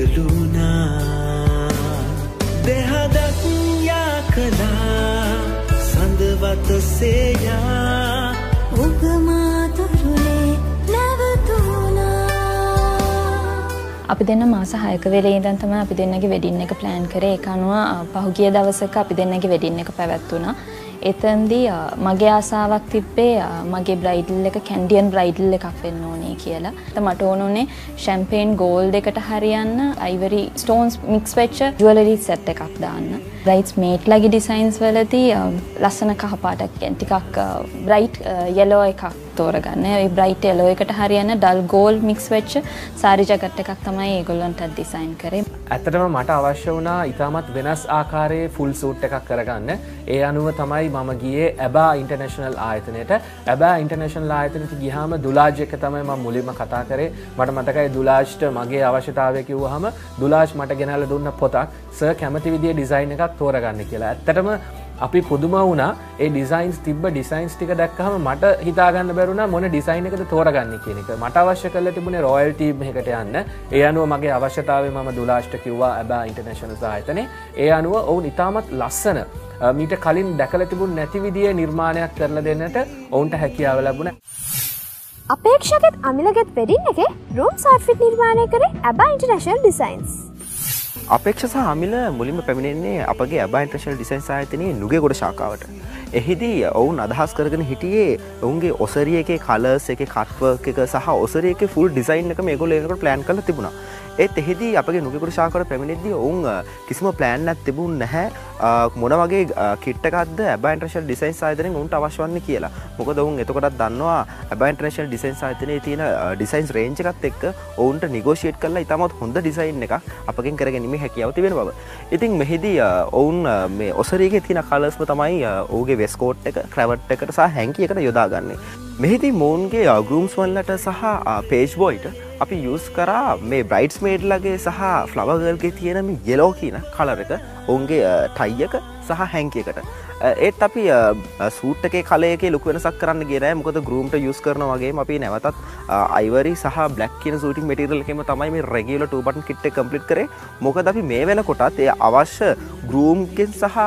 වියලුනා දෙහදක් යාකලා සඳවත සේයා ඔබ මාතුරුලේ නැවතුණා. අපි දෙන්න මාස 6ක වෙලේ ඉඳන් තමයි අපි දෙන්නගේ වෙඩින් එක ප්ලෑන් කරේ. ඒක අනුව පහුගිය දවසක අපි දෙන්නගේ වෙඩින් එක පැවැත්වුණා. එතෙන්දී මගේ ආසාවක් තිබ්බේ මගේ බ්‍රයිඩල් එක කැන්ඩියන් බ්‍රයිඩල් එකක් වෙන්න ඕනේ කියලා. මට ඕනුනේ ෂැම්පේන් ගෝල්ඩ් එකට හරියන්න අයිවරි ස්ටෝන්ස් මික්ස් වෙච්ච ජුවලරි සෙට් එකක් දාන්න. බ්‍රයිඩ්ස් මේට්ලාගේ ඩිසයින්ස් වලදී ලස්සන කහ පාටක් කියන්නේ ටිකක් බ්‍රයිට් යෙලෝ එකක් තෝරගන්න. ඒ බ්‍රයිට් යෙලෝ එකට හරියන්න ඩල් ගෝල්ඩ් මික්ස් වෙච්ච සාරි ජැකට් එකක් තමයි ඒගොල්ලන්ට ඩිසයින් කරේ. ඇත්තටම මට අවශ්‍ය වුණා ඉතාමත් වෙනස් ආකාරයේ ෆුල් සූට් එකක් කරගන්න. ඒ අනුව තමයි මම ගියේ ඇබා ඉන්ටර්නැෂනල් ආයතනයට. ඇබා ඉන්ටර්නැෂනල් ආයතනයට ගියාම දුලාජ් එක තමයි මම මුලින්ම කතා කරේ. මට මතකයි දුලාජ්ට මගේ අවශ්‍යතාවය කිව්වහම දුලාජ් මට ගෙනල්ලා දුන්න පොතක් සර් කැමති විදිහේ ඩිසයින් එකක් තෝරගන්න කියලා. ඇත්තටම අපි පුදුම වුණා ඒ ඩිසයින්ස් තිබ්බ ඩිසයින්ස් ටික දැක්කහම මට හිතා ගන්න බැරුණා මොන ඩිසයින් එකද තෝරගන්නේ කියන එක. මට අවශ්‍ය කරලා තිබුණේ රොයල් ටීම් එකකට යන්න. ඒ අනුව මගේ අවශ්‍යතාවය මම දුලාජ්ට කිව්වා ඇබා ඉන්ටර්නැෂනල් ආයතනයේ. ඒ අනුව ඔවුන් ඉතාමත් ලස්සන මීට කලින් දැකලා තිබුණ නැති විදිහේ නිර්මාණයක් කරලා දෙන්නට ඔවුන්ට හැකියාව ලැබුණා. අපේක්ෂකත් අමිලගෙත් වෙඩින් එකේ රූම්ස් outfit නිර්මාණය කරේ ඇබා ඉන්ටර්නැෂනල් ඩිසයින්ස්. අපේක්ෂ සහ අමිල මුලින්ම පැමිණෙන්නේ අපගේ ඇබා ඉන්ටර්නැෂනල් ඩිසයින්ස් ආයතනයේ නුගේගොඩ ශාඛාවට. එහිදී ඔවුන් අදහස් කරගෙන හිටියේ ඔවුන්ගේ ඔසරිය එකේ කලර්ස් එකේ කට් වර්ක් එක සහ ඔසරිය එකේ ෆුල් ඩිසයින් එක මේගොල්ලෝ ඒකට ප්ලෑන් කරලා තිබුණා. ඒත් එහිදී අපගේ නුගේගොඩ ශාඛාවට පැමිණෙද්දී ඔවුන් කිසිම ප්ලෑන් එකක් තිබුණ නැහැ මොන වගේ කිට් එකක්ද ඇබා ඉන්ටර්නැෂනල් ඩිසයින්ස් ආයතනයෙන් උන්ට අවශ්‍ය වන්නේ කියලා. මොකද ඔවුන් එතකොටත් දන්නවා ඇබා ඉන්ටර්නැෂනල් ඩිසයින්ස් ආයතනයේ තියෙන ඩිසයින්ස් රේන්ජ් එකත් එක්ක ඔවුන්ට නිගෝෂියේට් කරලා ඉතාමත් හොඳ ඩිසයින් එකක් අපගෙන් කරගැනීමේ හැකියාව තිබෙන බව. ඉතින් මෙහිදී ඔවුන් මේ ඔසරියගේ තියෙන කලර්ස්ම තමයි ඔහුගේ වෙස් කෝට් එක, ක්‍රැවට් එකට සහ හැන්කි එකට යොදාගන්නේ. මෙහිදී මොවුන්ගේ ගෲම්ස් වලට සහ පේජ් බොයිට අපි යූස් කරා මේ බ්‍රයිඩ්ස් මේඩ්ලගේ සහ ෆ්ලවර් ගර්ල්ගේ තියෙන මේ යෙලෝ කියන කලර් එක ඔවුන්ගේ ටයි එක සහ හැන්කි එකට. ඒත් අපි සූට් එකේ කලර් එකේ ලොකු වෙනසක් කරන්න ගියේ නෑ. මොකද ගෲම්ට යූස් කරනා වගේම අපි නැවතත් අයිවරි සහ බ්ලැක් කියන සූටින් මැටීරියල් එකෙම තමයි මේ රෙගියුලර් 2 බටන් කිට් එක කම්ප්ලීට් කරේ. මොකද අපි මේ වෙනකොටත් ඒ අවශ්‍ය ගෲම්ගෙන් සහ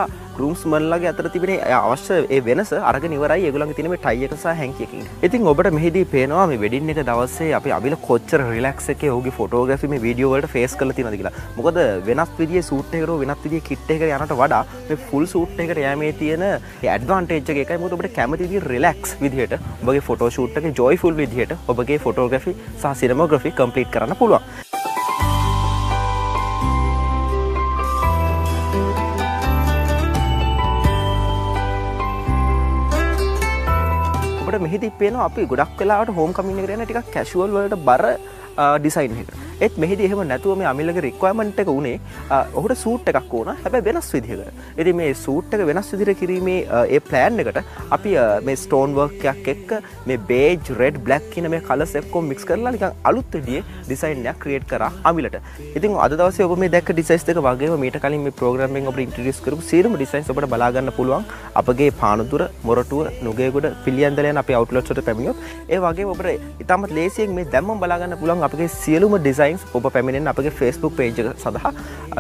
ගෲම්ස් මන්ලගේ අතර තිබෙන අවශ්‍ය ඒ වෙනස අරගෙන ඉවරයි ඒගොල්ලන්ගේ තියෙන මේ ටයි එක සහ හැන්කි එකකින්. ඉතින් ඔබට මෙහිදී පේනවා මේ වෙඩින් එක දවසේ අපි අබිල කොච්චර රිලැක්ස් එකේ ඔහුගේ ෆොටෝග්‍රැෆි මේ වීඩියෝ වලට ෆේස් කරලා තියෙනවද කියලා. මොකද වෙනස් විදිහේ සූට් එකකට වෙනස් විදිහේ කිට් එකකට යනට වඩා මේ ෆුල් සූට් එකකට යෑමේ තියෙන ඒ ඇඩ්වාන්ටේජ් එක එකයි. මොකද ඔබට කැමති විදිහේ රිලැක්ස් විදිහට ඔබගේ ෆොටෝ ෂූට් එකේ ජොයිෆුල් විදිහට ඔබගේ ෆොටෝග්‍රැෆි සහ සිනමෝග්‍රැෆි කම්ප්ලීට් කරන්න පුළුවන්. මෙහිදී පේනවා අපි ගොඩක් වෙලාවට හෝම් කමින් එකට යන ටිකක් කැෂුවල් වලට බර ඩිසයින් එක. ඒත් මෙහිදී එහෙම නැතුව මේ අමිලගේ රික්වයර්මන්ට් එක උනේ ඔහුට සූට් එකක් ඕන. හැබැයි වෙනස් විදිහකට. ඉතින් මේ සූට් එක වෙනස් විදිහට කිරීමේ ඒ ප්ලෑන් එකට අපි මේ ස්ටෝන් වර්ක් එකක් එක්ක මේ බේජ්, රෙඩ්, බ්ලැක් කියන මේ කලර්ස් එක්කම මික්ස් කරලා නිකන් අලුත් විදිහේ ඩිසයින් එකක් ක්‍රියේට් කරා අමිලට. ඉතින් අද දවසේ ඔබ මේ දැක්ක ඩිසයින්ස් දෙක වගේම මීට කලින් මේ ප්‍රෝග්‍රෑම් එකෙන් ඔබට ඉන්ට්‍රොඩියුස් කරපු සියලුම ඩිසයින්ස් ඔබට බලා ගන්න පුළුවන් අපගේ පානදුර, මොරටුව, නුගේගොඩ, පිළියන්දල යන අපේ අවුට්ලට්ස් වලට පැමිණියොත්. ඒ වගේම ඔබට ඉතාමත් ලේසියෙන් මේ දැම්මම බලා ගන්න පුළුවන් අපගේ සියලුම ඩිසයින්ස් ඔබ පැමිණෙන්න අපගේ Facebook page එක සඳහා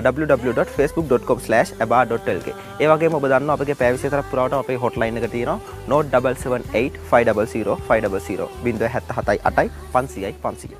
www.facebook.com/aba.lk. ඒ වගේම ඔබ දන්නවා අපගේ පැය 24ක් පුරාවට අපේ hotline එක තියෙනවා 0778500 500 077 8 500.